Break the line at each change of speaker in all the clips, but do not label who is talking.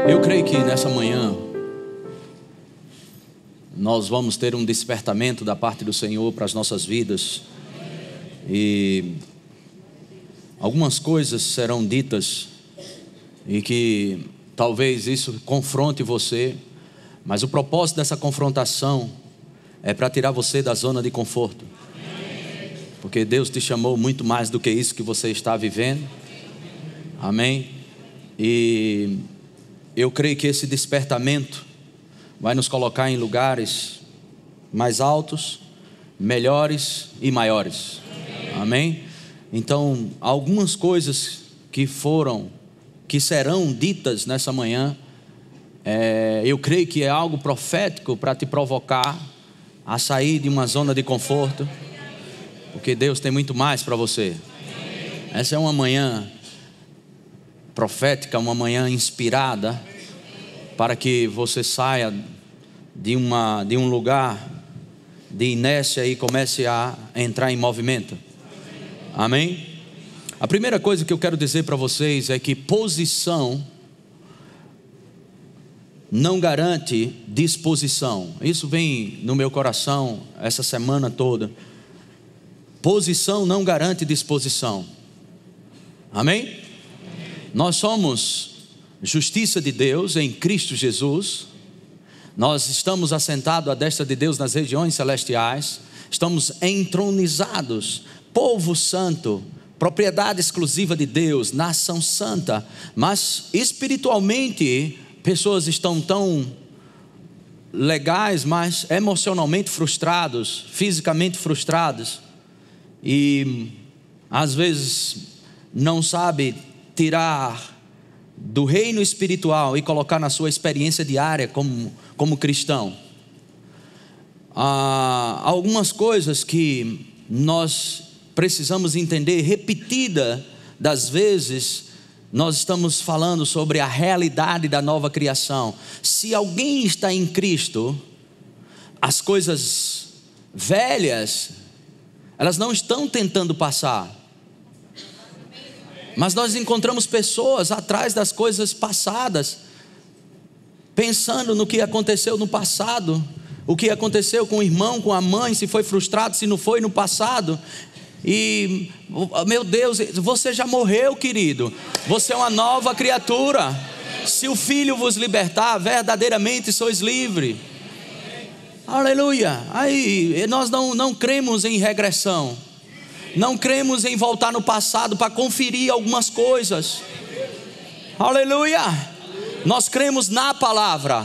Eu creio que nessa manhã nós vamos ter um despertamento da parte do Senhor para as nossas vidas. E algumas coisas serão ditas e que talvez isso confronte você, mas o propósito dessa confrontação é para tirar você da zona de conforto, porque Deus te chamou muito mais do que isso que você está vivendo. Amém? E eu creio que esse despertamento vai nos colocar em lugares mais altos, melhores e maiores. Amém? Então, algumas coisas que serão ditas nessa manhã, eu creio que é algo profético para te provocar a sair de uma zona de conforto, porque Deus tem muito mais para você. Essa é uma manhã profética, uma manhã inspirada, para que você saia de um lugar de inércia e comece a entrar em movimento. Amém? A primeira coisa que eu quero dizer para vocês é que posição não garante disposição. Isso vem no meu coração essa semana toda. Posição não garante disposição. Amém? Nós somos justiça de Deus em Cristo Jesus. Nós estamos assentados à destra de Deus nas regiões celestiais. Estamos entronizados, povo santo, propriedade exclusiva de Deus, nação santa. Mas espiritualmente, pessoas estão tão legais, mas emocionalmente frustrados, fisicamente frustrados. E às vezes não sabe tirar do reino espiritual e colocar na sua experiência diária como cristão. Há algumas coisas que nós precisamos entender. Repetida das vezes nós estamos falando sobre a realidade da nova criação. Se alguém está em Cristo, as coisas velhas, elas não estão tentando passar, mas nós encontramos pessoas atrás das coisas passadas, pensando no que aconteceu no passado, o que aconteceu com o irmão, com a mãe, se foi frustrado, se não foi no passado. E, meu Deus, você já morreu, querido. Você é uma nova criatura. Se o Filho vos libertar, verdadeiramente sois livres. Aleluia. Aí nós não cremos em regressão. Não cremos em voltar no passado para conferir algumas coisas. Aleluia. Nós cremos na palavra.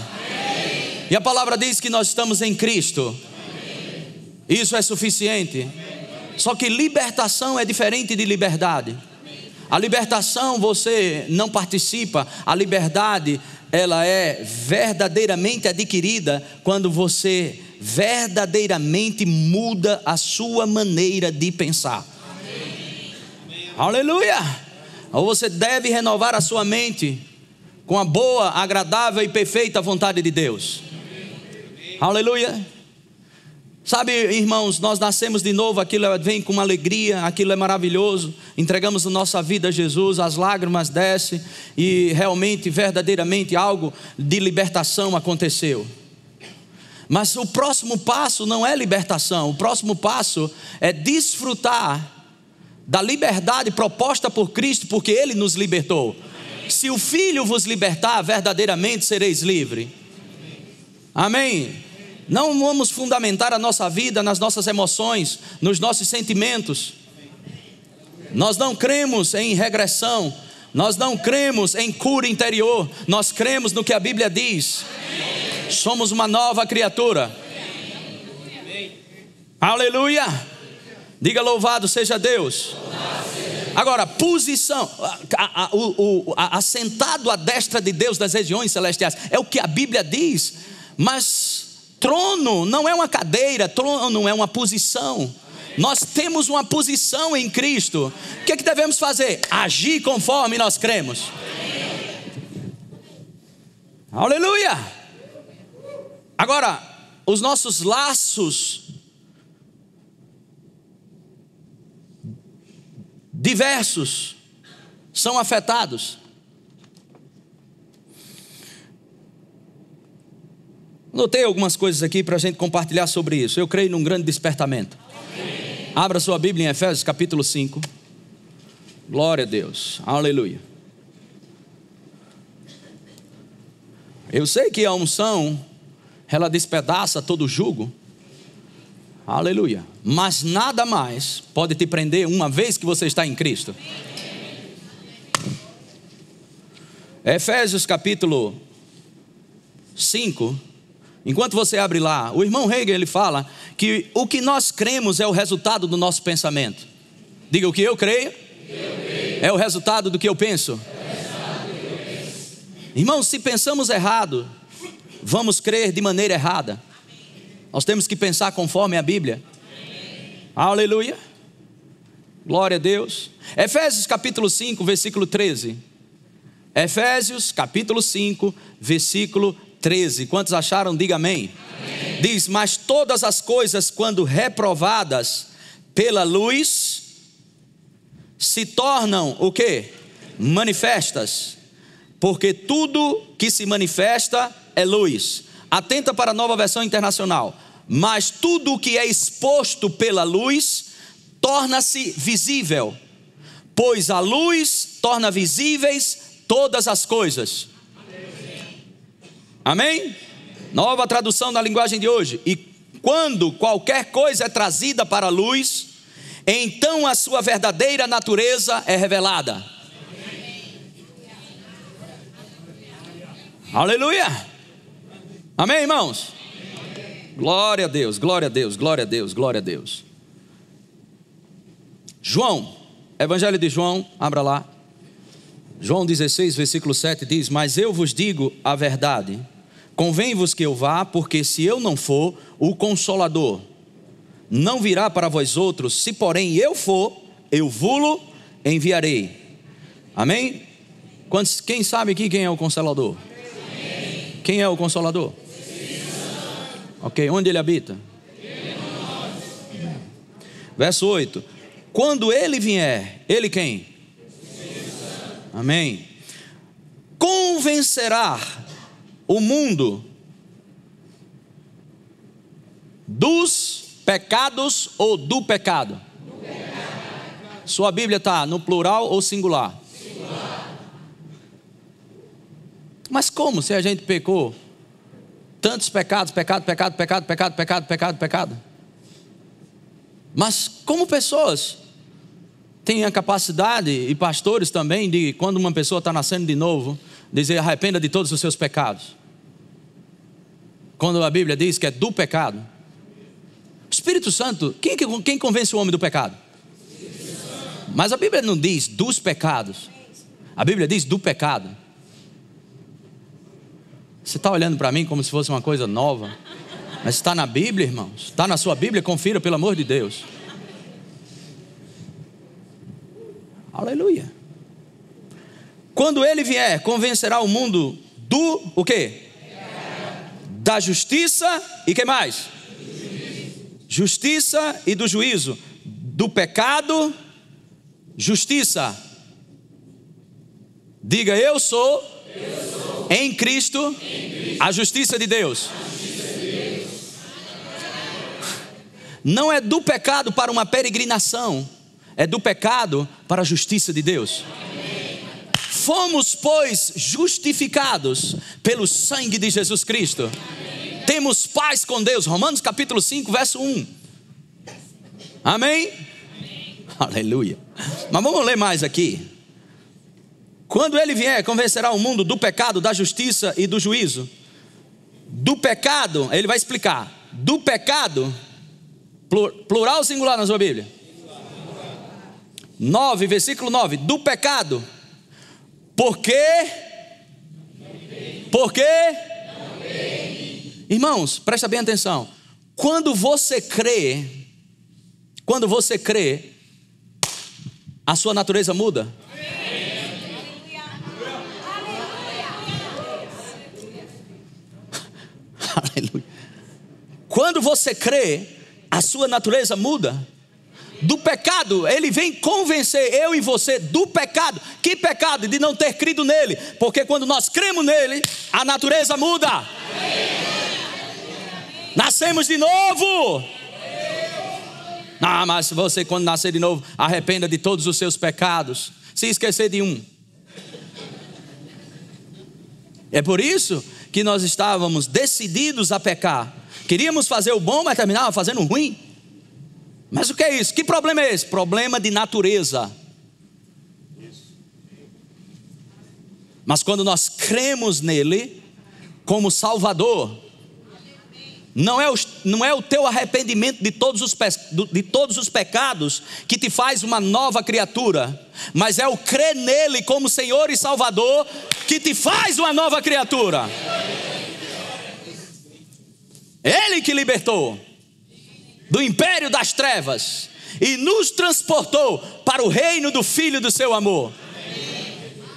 E a palavra diz que nós estamos em Cristo. Isso é suficiente. Só que libertação é diferente de liberdade. A libertação você não participa. A liberdade, ela é verdadeiramente adquirida quando você verdadeiramente muda a sua maneira de pensar. Aleluia. Ou você deve renovar a sua mente com a boa, agradável e perfeita vontade de Deus. Aleluia. Sabe, irmãos, nós nascemos de novo, aquilo vem com uma alegria, aquilo é maravilhoso. Entregamos a nossa vida a Jesus, as lágrimas descem e realmente, verdadeiramente algo de libertação aconteceu. Mas o próximo passo não é libertação. O próximo passo é desfrutar da liberdade proposta por Cristo, porque Ele nos libertou. Se o Filho vos libertar, verdadeiramente sereis livres. Amém? Não vamos fundamentar a nossa vida nas nossas emoções, nos nossos sentimentos. Nós não cremos em regressão. Nós não cremos em cura interior. Nós cremos no que a Bíblia diz. Somos uma nova criatura. Aleluia. Diga: louvado seja Deus. Agora, posição, assentado à destra de Deus das regiões celestiais, é o que a Bíblia diz. Mas trono não é uma cadeira, trono é uma posição. Nós temos uma posição em Cristo. O que é que devemos fazer? Agir conforme nós cremos. Aleluia! Agora, os nossos laços diversos são afetados. Notei algumas coisas aqui para a gente compartilhar sobre isso. Eu creio num grande despertamento. Amém. Abra sua Bíblia em Efésios capítulo 5. Glória a Deus, aleluia. Eu sei que a unção, ela despedaça todo jugo, aleluia. Mas nada mais pode te prender uma vez que você está em Cristo. Efésios capítulo 5. Enquanto você abre lá, o irmão Hagin, ele fala que o que nós cremos é o resultado do nosso pensamento. Diga, o que eu creio é o resultado do que eu penso. Irmãos, se pensamos errado, vamos crer de maneira errada. Nós temos que pensar conforme a Bíblia. Aleluia. Glória a Deus. Efésios capítulo 5, versículo 13. Efésios capítulo 5, versículo 13. Quantos acharam? Diga amém. Amém. Diz, mas todas as coisas, quando reprovadas pela luz, se tornam o quê? Manifestas. Porque tudo que se manifesta é luz. Atenta para a Nova Versão Internacional. Mas tudo o que é exposto pela luz torna-se visível, pois a luz torna visíveis todas as coisas. Amém? Nova tradução da linguagem de hoje. E quando qualquer coisa é trazida para a luz, então a sua verdadeira natureza é revelada. Aleluia. Amém, irmãos? Glória a Deus, glória a Deus, glória a Deus, glória a Deus. João, Evangelho de João, abra lá. João 16, versículo 7 diz, mas eu vos digo a verdade, convém-vos que eu vá, porque se eu não for, o Consolador não virá para vós outros, se porém eu for, eu vou-lo enviarei. Amém? Quem sabe aqui quem é o Consolador? Amém. Quem é o Consolador? Ok, onde ele habita? Verso 8, quando ele vier, ele quem? Amém. Convencerá o mundo dos pecados ou do pecado? Sua Bíblia está no plural ou singular? Singular. Mas como se a gente pecou? Tantos pecados, pecado. Mas como pessoas têm a capacidade, e pastores também, de quando uma pessoa está nascendo de novo, dizer arrependa de todos os seus pecados. Quando a Bíblia diz que é do pecado. O Espírito Santo, quem convence o homem do pecado? Mas a Bíblia não diz dos pecados. A Bíblia diz do pecado. Você está olhando para mim como se fosse uma coisa nova. Mas está na Bíblia, irmãos. Está na sua Bíblia, confira, pelo amor de Deus. Aleluia. Quando ele vier, convencerá o mundo do o quê? Da justiça e que mais? Justiça e do juízo. Do pecado, justiça. Diga, eu sou em Cristo a justiça de Deus. Não é do pecado para uma peregrinação, é do pecado para a justiça de Deus. Fomos, pois, justificados pelo sangue de Jesus Cristo. Temos paz com Deus. Romanos capítulo 5, verso 1. Amém? Aleluia. Mas vamos ler mais aqui. Quando ele vier, convencerá o mundo do pecado, da justiça e do juízo. Do pecado, ele vai explicar. Do pecado, plural ou singular na sua Bíblia? 9, versículo 9, do pecado. Por quê? Por quê? Irmãos, presta bem atenção. Quando você crê, a sua natureza muda. Aleluia. Quando você crê, a sua natureza muda. Do pecado, ele vem convencer eu e você do pecado. Que pecado? De não ter crido nele. Porque quando nós cremos nele, a natureza muda. Nascemos de novo. Ah, mas você, quando nascer de novo, arrependa de todos os seus pecados, se esquecer de um. É por isso que nós estávamos decididos a pecar. Queríamos fazer o bom, mas terminava fazendo o ruim. Mas o que é isso? Que problema é esse? Problema de natureza. Mas quando nós cremos nele como Salvador, não é o teu arrependimento de todos os pecados que te faz uma nova criatura, mas é o crer nele como Senhor e Salvador que te faz uma nova criatura. Ele que libertou do império das trevas e nos transportou para o reino do Filho do seu amor.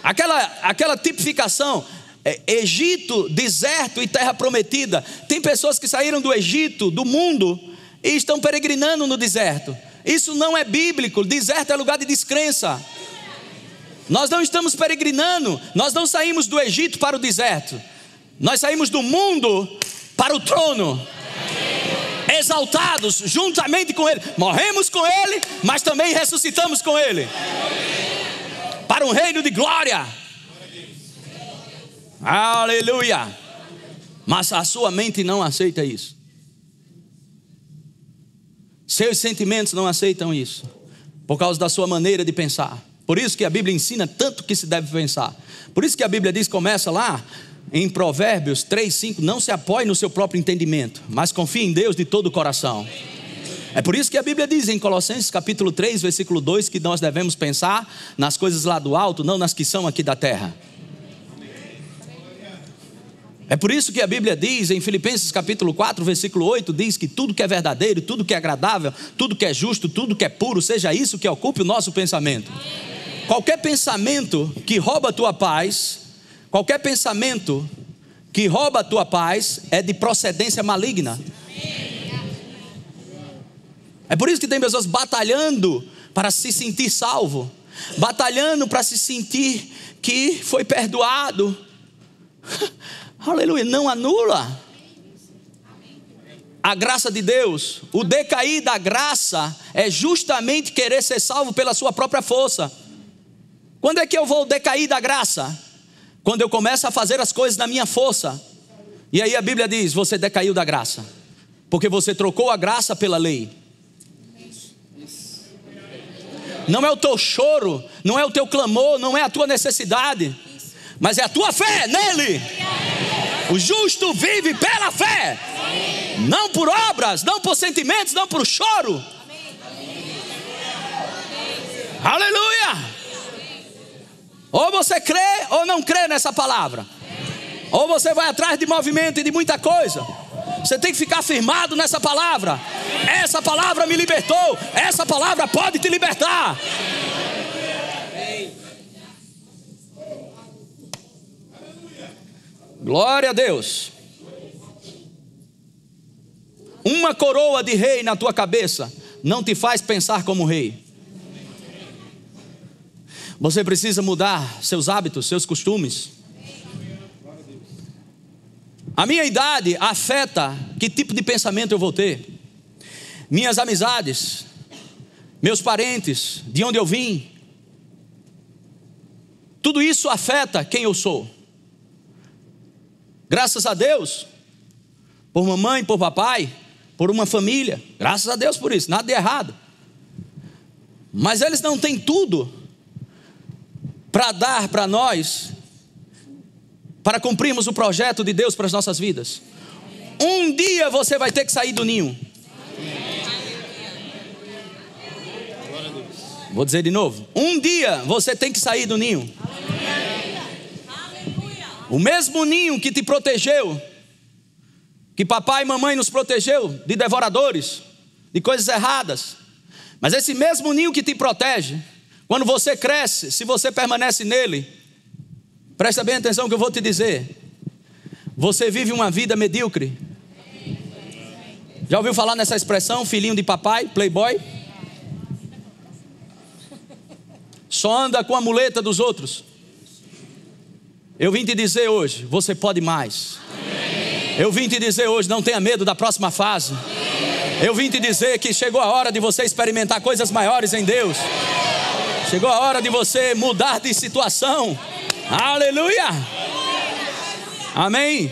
Aquela tipificação, Egito, deserto e terra prometida. Tem pessoas que saíram do Egito, do mundo, e estão peregrinando no deserto. Isso não é bíblico. Deserto é lugar de descrença. Nós não estamos peregrinando. Nós não saímos do Egito para o deserto. Nós saímos do mundo para o trono, exaltados juntamente com ele. Morremos com ele, mas também ressuscitamos com ele, para um reino de glória. Aleluia. Mas a sua mente não aceita isso. Seus sentimentos não aceitam isso, por causa da sua maneira de pensar. Por isso que a Bíblia ensina tanto que se deve pensar. Por isso que a Bíblia diz, começa lá em Provérbios 3:5, não se apoie no seu próprio entendimento, mas confie em Deus de todo o coração. É por isso que a Bíblia diz em Colossenses capítulo 3, versículo 2, que nós devemos pensar nas coisas lá do alto, não nas que são aqui da terra. É por isso que a Bíblia diz em Filipenses capítulo 4, versículo 8, diz que tudo que é verdadeiro, tudo que é agradável, tudo que é justo, tudo que é puro, seja isso que ocupe o nosso pensamento. Qualquer pensamento que rouba a tua paz, qualquer pensamento que rouba a tua paz é de procedência maligna. É por isso que tem pessoas batalhando para se sentir salvo, batalhando para se sentir que foi perdoado. Aleluia, não anula a graça de Deus. O decair da graça é justamente querer ser salvo pela sua própria força. Quando é que eu vou decair da graça? Quando eu começo a fazer as coisas na minha força. E aí a Bíblia diz, você decaiu da graça, porque você trocou a graça pela lei. Não é o teu choro, não é o teu clamor, não é a tua necessidade, mas é a tua fé nele. O justo vive pela fé, não por obras, não por sentimentos, não por choro. Aleluia. Ou você crê ou não crê nessa palavra. Ou você vai atrás de movimento e de muita coisa. Você tem que ficar firmado nessa palavra. Essa palavra me libertou. Essa palavra pode te libertar. Glória a Deus. Uma coroa de rei na tua cabeça não te faz pensar como rei. Você precisa mudar seus hábitos, seus costumes. A minha idade afeta que tipo de pensamento eu vou ter. Minhas amizades, meus parentes, de onde eu vim. Tudo isso afeta quem eu sou. Graças a Deus, por mamãe, por papai, por uma família. Graças a Deus por isso, nada de errado. Mas eles não têm tudo para dar para nós, para cumprirmos o projeto de Deus para as nossas vidas. Um dia você vai ter que sair do ninho. Vou dizer de novo. Um dia você tem que sair do ninho. O mesmo ninho que te protegeu, que papai e mamãe nos protegeu de devoradores, de coisas erradas. Mas esse mesmo ninho que te protege, quando você cresce, se você permanece nele, presta bem atenção que eu vou te dizer, você vive uma vida medíocre. Já ouviu falar nessa expressão, filhinho de papai, playboy? Só anda com a muleta dos outros. Eu vim te dizer hoje, você pode mais. Eu vim te dizer hoje, não tenha medo da próxima fase. Eu vim te dizer que chegou a hora de você experimentar coisas maiores em Deus. Chegou a hora de você mudar de situação. Aleluia! Amém?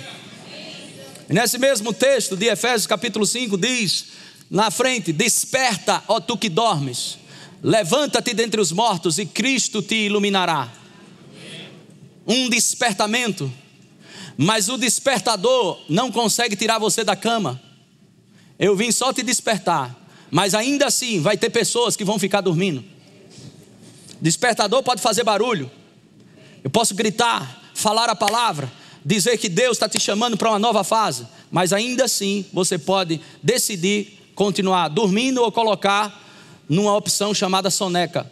Nesse mesmo texto de Efésios capítulo 5 diz, na frente, desperta, ó tu que dormes, levanta-te dentre os mortos e Cristo te iluminará. Um despertamento, mas o despertador não consegue tirar você da cama. Eu vim só te despertar, mas ainda assim vai ter pessoas que vão ficar dormindo. Despertador pode fazer barulho, eu posso gritar, falar a palavra, dizer que Deus está te chamando para uma nova fase, mas ainda assim você pode decidir continuar dormindo ou colocar numa opção chamada soneca.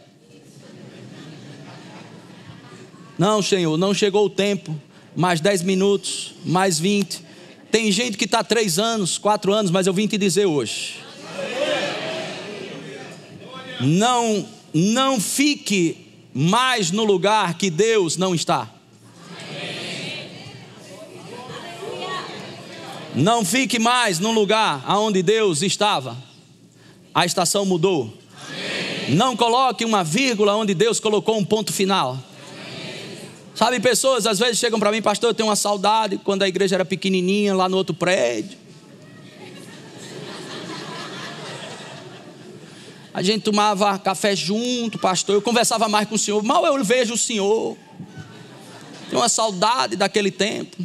Não, Senhor, não chegou o tempo, mais 10 minutos, mais 20. Tem gente que está 3 anos, 4 anos, mas eu vim te dizer hoje, não fique mais no lugar que Deus não está. Não fique mais no lugar onde Deus estava. A estação mudou. Não coloque uma vírgula onde Deus colocou um ponto final. Sabe, pessoas às vezes chegam para mim, pastor, eu tenho uma saudade quando a igreja era pequenininha lá no outro prédio. A gente tomava café junto, pastor, eu conversava mais com o senhor, mal eu vejo o senhor. Tenho uma saudade daquele tempo.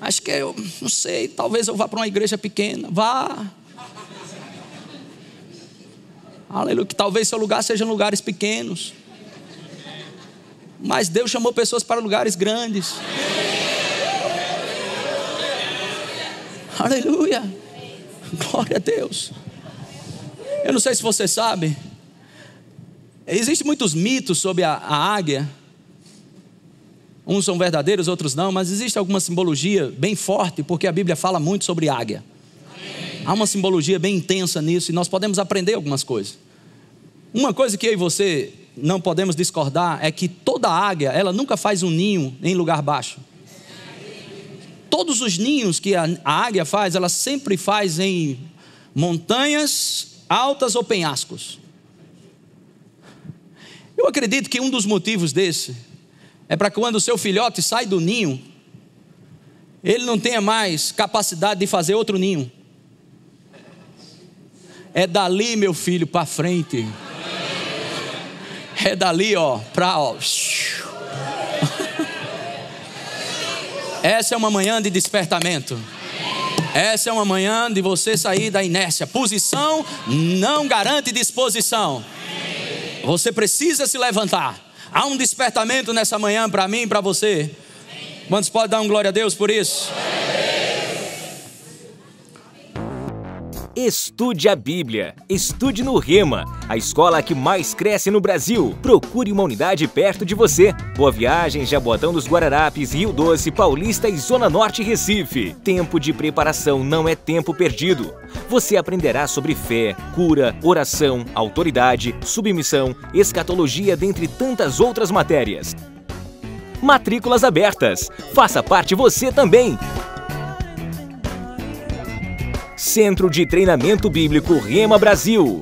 Acho que eu, não sei, talvez eu vá para uma igreja pequena. Vá. Aleluia, que talvez seu lugar sejam lugares pequenos. Mas Deus chamou pessoas para lugares grandes. Aleluia. Glória a Deus. Eu não sei se você sabe, existem muitos mitos sobre a águia. Uns são verdadeiros, outros não, mas existe alguma simbologia bem forte, porque a Bíblia fala muito sobre águia. Há uma simbologia bem intensa nisso e nós podemos aprender algumas coisas. Uma coisa que eu e você não podemos discordar é que toda águia, ela nunca faz um ninho em lugar baixo. Todos os ninhos que a águia faz, ela sempre faz em montanhas altas ou penhascos. Eu acredito que um dos motivos desse é para que quando o seu filhote sai do ninho, ele não tenha mais capacidade de fazer outro ninho. É dali, meu filho, para frente. É dali, ó, para ó. Essa é uma manhã de despertamento. Essa é uma manhã de você sair da inércia. Posição não garante disposição. Você precisa se levantar. Há um despertamento nessa manhã para mim e para você. Quantos podem dar um glória a Deus por isso?
Estude a Bíblia. Estude no Rema, a escola que mais cresce no Brasil. Procure uma unidade perto de você. Boa Viagem, Jaboatão dos Guararapes, Rio Doce, Paulista e Zona Norte Recife. Tempo de preparação não é tempo perdido. Você aprenderá sobre fé, cura, oração, autoridade, submissão, escatologia, dentre tantas outras matérias. Matrículas abertas. Faça parte você também. Centro de Treinamento Bíblico Rema Brasil.